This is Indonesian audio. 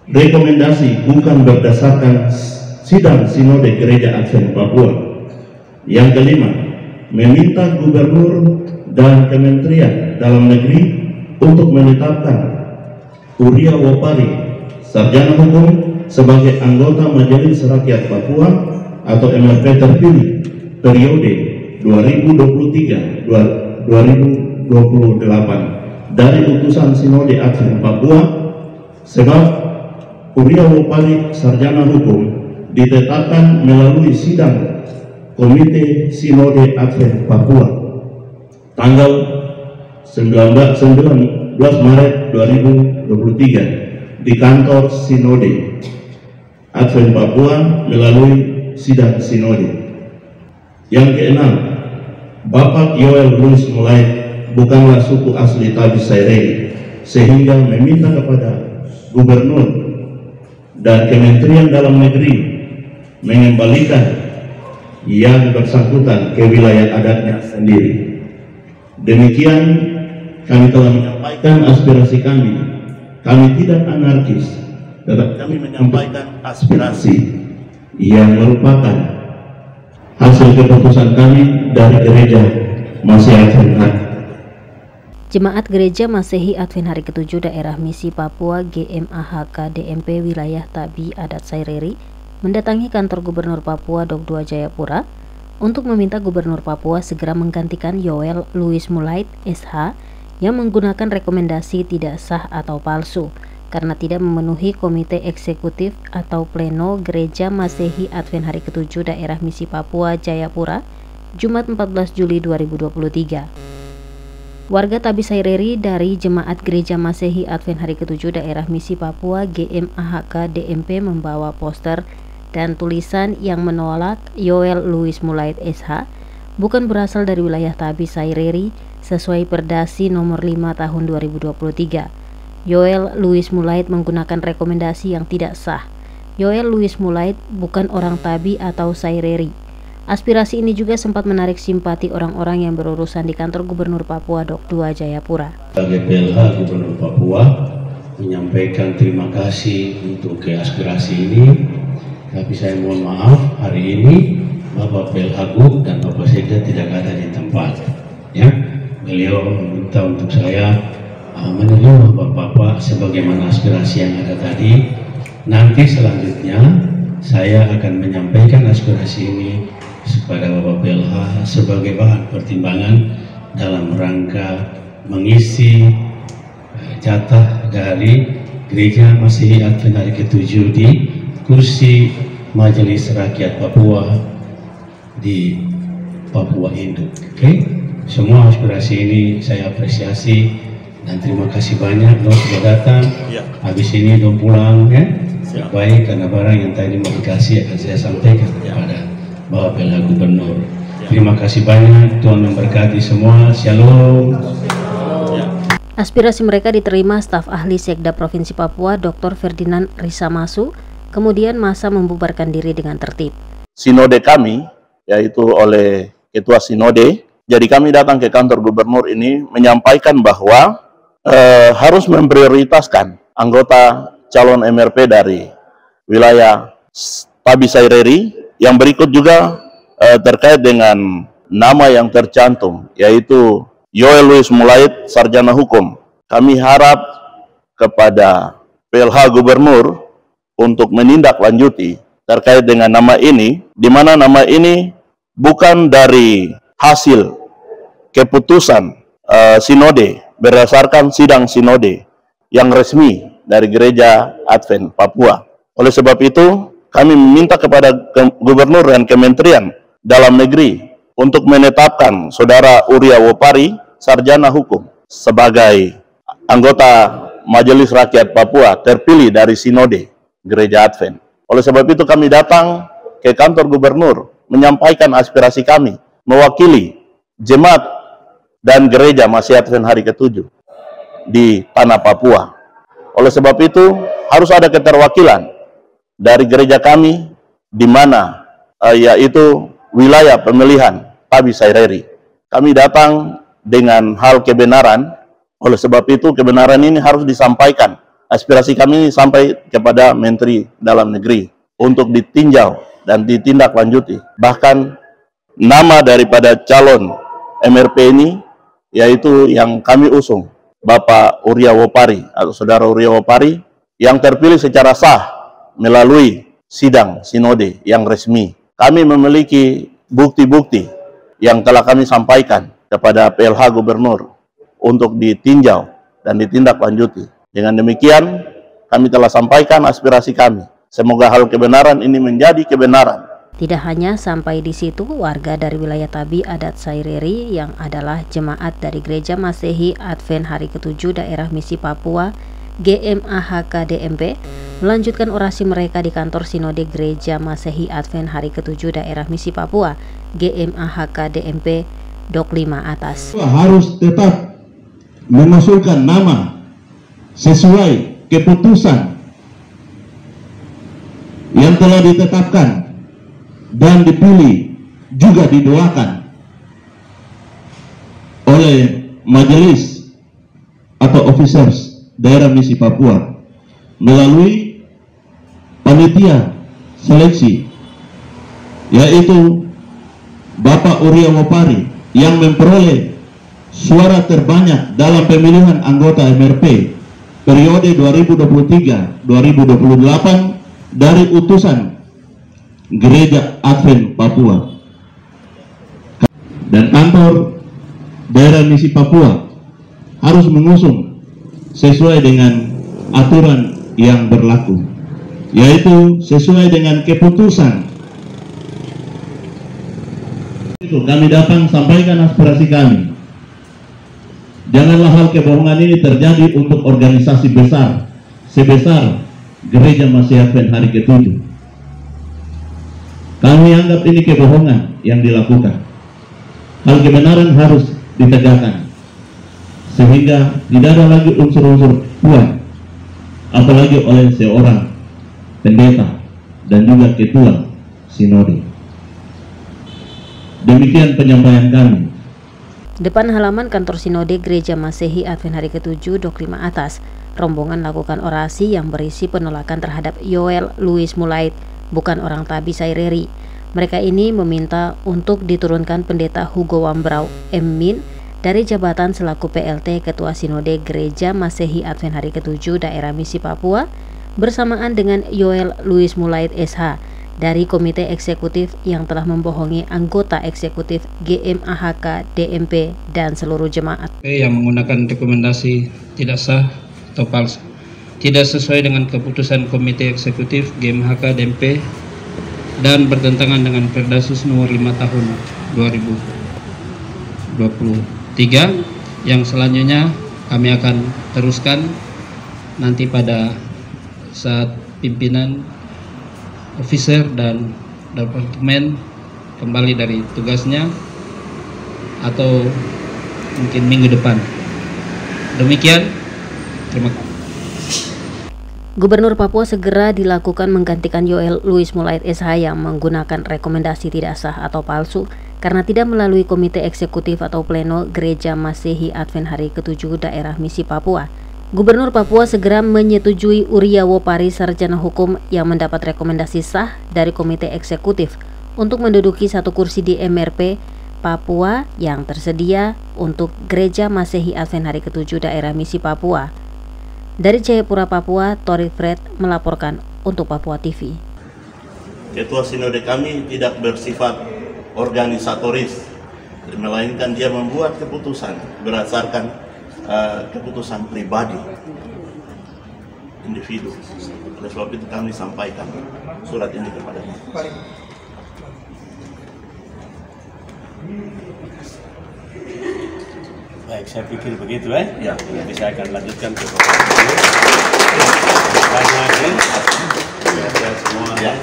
rekomendasi bukan berdasarkan sidang Sinode Gereja Advent Papua. Yang kelima, meminta gubernur dan Kementerian Dalam Negeri untuk menetapkan Uria Wopari, sarjana hukum, sebagai anggota Majelis Rakyat Papua atau MRP terpilih periode 2023-2028 dari utusan Sinode Advent Papua, sebab Uria Wopari, sarjana hukum, ditetapkan melalui sidang Komite Sinode Advent Papua tanggal 19 Maret 2023 di kantor Sinode Advent Papua melalui sidang Sinode. Yang keenam, Bapak Yoel Louis Mulait bukanlah suku asli Tabi Saireri, sehingga meminta kepada Gubernur dan Kementerian Dalam Negeri mengembalikan yang bersangkutan ke wilayah adatnya sendiri. Demikian kami telah menyampaikan aspirasi kami. Kami tidak anarkis, tetapi kami menyampaikan aspirasi yang merupakan hasil keputusan kami dari Gereja Masehi Advent. Jemaat Gereja Masehi Advent Hari ke-7 Daerah Misi Papua GMAHK DMP Wilayah Tabi Adat Saireri mendatangi kantor Gubernur Papua Dok 2 Jayapura untuk meminta Gubernur Papua segera menggantikan Yoel Louis Mulait SH yang menggunakan rekomendasi tidak sah atau palsu karena tidak memenuhi Komite Eksekutif atau Pleno Gereja Masehi Advent Hari ke-7 Daerah Misi Papua Jayapura Jumat 14 Juli 2023. Warga Tabi Saireri dari Jemaat Gereja Masehi Advent Hari ke-7 Daerah Misi Papua GMAHK DMP membawa poster dan tulisan yang menolak Yoel Louis Mulait SH bukan berasal dari wilayah Tabi Saireri sesuai Perdasi nomor 5 tahun 2023. Yoel Louis Mulait menggunakan rekomendasi yang tidak sah. Yoel Louis Mulait bukan orang Tabi atau Saireri. Aspirasi ini juga sempat menarik simpati orang-orang yang berurusan di kantor Gubernur Papua Dok 2 Jayapura. Sebagai PLH Gubernur Papua menyampaikan terima kasih untuk aspirasi ini, tapi saya mohon maaf hari ini Bapak PLH Gub dan Bapak Sekda tidak ada di tempat. Ya, beliau meminta untuk saya menerima Bapak sebagaimana aspirasi yang ada tadi. Nanti selanjutnya saya akan menyampaikan aspirasi ini kepada Bapak PLH sebagai bahan pertimbangan dalam rangka mengisi jatah dari Gereja Masehi Advent Hari ke-7 di kursi Majelis Rakyat Papua di Papua Induk. Oke? Semua aspirasi ini saya apresiasi dan terima kasih banyak dong sudah datang. Habis ini dong pulang ya. Baik, karena barang yang tadi mau dikasih akan saya sampaikan kepada Bapak PLH Gubernur. Terima kasih banyak, Tuhan memberkati semua. Shalom. Aspirasi mereka diterima staf ahli Sekda Provinsi Papua Dr. Ferdinand Risamasu. Kemudian masa membubarkan diri dengan tertib. Sinode kami, yaitu oleh Ketua Sinode, jadi kami datang ke kantor Gubernur ini menyampaikan bahwa harus memprioritaskan anggota calon MRP dari wilayah Tabi Saireri. Yang berikut juga terkait dengan nama yang tercantum, yaitu Yoel Louis Mulait, sarjana hukum. Kami harap kepada PLH Gubernur untuk menindaklanjuti terkait dengan nama ini, di mana nama ini bukan dari hasil keputusan Sinode berdasarkan sidang Sinode yang resmi dari Gereja Advent Papua. Oleh sebab itu, kami meminta kepada Gubernur dan Kementerian Dalam Negeri untuk menetapkan Saudara Uria Wopari, sarjana hukum, sebagai anggota Majelis Rakyat Papua terpilih dari Sinode Gereja Advent. Oleh sebab itu kami datang ke kantor Gubernur menyampaikan aspirasi kami mewakili jemaat dan Gereja Masehi Advent Hari ke-7 di tanah Papua. Oleh sebab itu harus ada keterwakilan dari gereja kami, di mana yaitu wilayah pemilihan Tabi Saireri. Kami datang dengan hal kebenaran. Oleh sebab itu kebenaran ini harus disampaikan aspirasi kami sampai kepada Menteri Dalam Negeri untuk ditinjau dan ditindaklanjuti. Bahkan nama daripada calon MRP ini, yaitu yang kami usung, Bapak Urya Wopari atau Saudara Urya Wopari, yang terpilih secara sah melalui sidang sinode yang resmi. Kami memiliki bukti-bukti yang telah kami sampaikan kepada PLH Gubernur untuk ditinjau dan ditindaklanjuti. Dengan demikian, kami telah sampaikan aspirasi kami. Semoga hal kebenaran ini menjadi kebenaran. Tidak hanya sampai di situ, warga dari wilayah Tabi Adat Saireri yang adalah jemaat dari Gereja Masehi Advent Hari ke-7 Daerah Misi Papua GMAHK DMP melanjutkan orasi mereka di kantor Sinode Gereja Masehi Advent Hari ke-7 Daerah Misi Papua GMAHK DMP Dok 5 atas. Harus tetap mengusulkan nama sesuai keputusan yang telah ditetapkan dan dipilih, juga didoakan oleh majelis atau officers daerah misi Papua melalui panitia seleksi, yaitu Bapak Urya Wopari yang memperoleh suara terbanyak dalam pemilihan anggota MRP periode 2023-2028 dari utusan Gereja Advent Papua dan kantor daerah misi Papua harus mengusung sesuai dengan aturan yang berlaku, yaitu sesuai dengan keputusan. Itu kami datang sampaikan aspirasi kami. Janganlah hal kebohongan ini terjadi untuk organisasi besar sebesar Gereja Masehi Advent Hari ke-7. Kami anggap ini kebohongan yang dilakukan. Hal kebenaran harus ditegakkan, sehingga tidak ada lagi unsur-unsur kuat, apalagi oleh seorang pendeta dan juga ketua sinode. Demikian penyampaian kami. Depan halaman kantor Sinode Gereja Masehi Advent Hari ke-7 Dok 5 atas, rombongan lakukan orasi yang berisi penolakan terhadap Yoel Louis Mulait, bukan orang Tabi Saireri. Mereka ini meminta untuk diturunkan Pendeta Hugo Wambrau M.Min dari jabatan selaku PLT Ketua Sinode Gereja Masehi Advent Hari ke-7 Daerah Misi Papua bersamaan dengan Yoel Louis Mulait SH dari Komite Eksekutif yang telah membohongi anggota eksekutif GMAHK DMP dan seluruh jemaat. Yang menggunakan rekomendasi tidak sah atau palsu, tidak sesuai dengan keputusan Komite Eksekutif GMAHK DMP dan bertentangan dengan Perdasus nomor 5 tahun 2023 yang selanjutnya kami akan teruskan nanti pada saat pimpinan, officer dan departemen kembali dari tugasnya atau mungkin minggu depan. Demikian, terima kasih. Gubernur Papua segera dilakukan menggantikan Yoel Louis Mulait SH yang menggunakan rekomendasi tidak sah atau palsu karena tidak melalui Komite Eksekutif atau Pleno Gereja Masehi Advent Hari ke-7 Daerah Misi Papua. Gubernur Papua segera menyetujui Urya Wopari, sarjana hukum yang mendapat rekomendasi sah dari Komite Eksekutif untuk menduduki satu kursi di MRP Papua yang tersedia untuk Gereja Masehi Advent Hari ke-7 Daerah Misi Papua. Dari Jayapura, Papua, Tori Fred melaporkan untuk Papua TV. Ketua Sinode kami tidak bersifat organisatoris, melainkan dia membuat keputusan berdasarkan keputusan pribadi individu. Oleh sebab itu kami sampaikan surat ini kepada Bapak. Baik, saya pikir begitu ya. Nanti saya akan lanjutkan ke Bapak. Terima kasih semua. Ya.